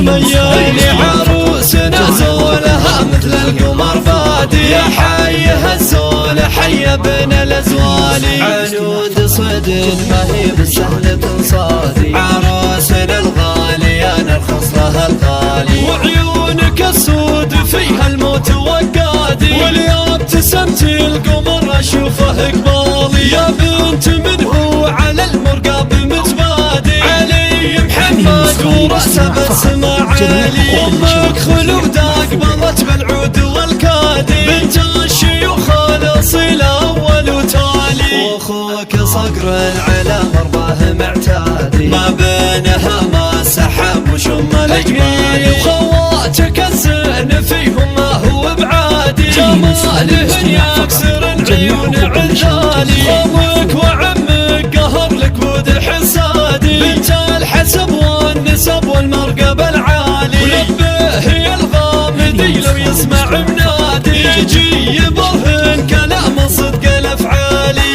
ميالي عروسنا زولها مثل القمر بادي يا حي الزول حي بين الازوالي عنود صدق ما هي بالسهل تنصادي عروسنا الغالي انا ارخص لها الغالي وعيونك السود فيها الموت وقادي واليوم ابتسمتي القمر اشوفه قبالي يا بنت من هو على المرقاب متبادي علي محمد ورأسه بالسما عالي امك خلودة قبلت بالعود والكادي بنت الشيوخ الاصيل اول وتالي واخوك صقر على مرضاه معتادي ما بينها ما سحب وشم الاجمالي وخواتك الزين فيهم ما هو بعادي جمالهن يكسر عيون عذالي امك وعمك قهر لك بود حسادي بنت الحسب والنسب والمرقب العالي ولبه يا الغامدي لو يسمع منادي يجي يبرهن كلام صدق الافعالي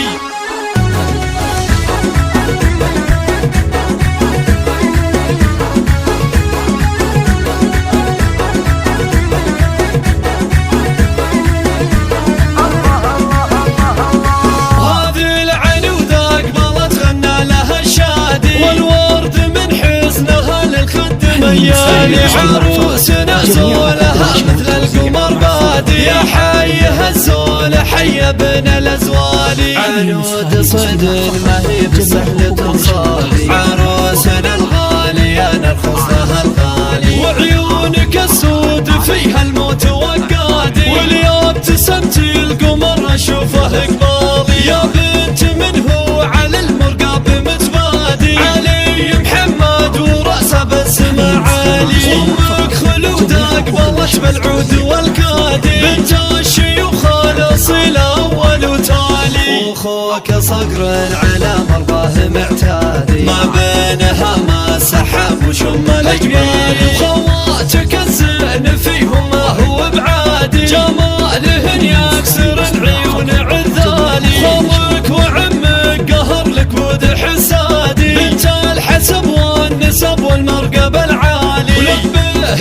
ميالي عروسنا زولها مثل القمر بادي يا حي الزول حي بين الازوالي عنود صدق ما هي بالسهل تنصادي عروسنا الغالي انا ارخص لها الغالي وعيونك السود فيها الموت وقادي واليوم ابتسمتي القمر اشوفه قبالي يا بنت من هو على المرقاب متبادي علي محمد ورأسه بالسما عالي امك خلودة قبلت بالعود والكادي بنت الشيوخ الاصيل اول وتالي واخوك صقر على مرضاه معتادي ما بينها ما سحب وشم الاجمالي وخواتك الزين فيهم ما هو بعادي جمالهن يكسر عيون عذالي امك وعمك قهر لك بود حسادي بنت الحسب والنسب والمرقب العالي ولبه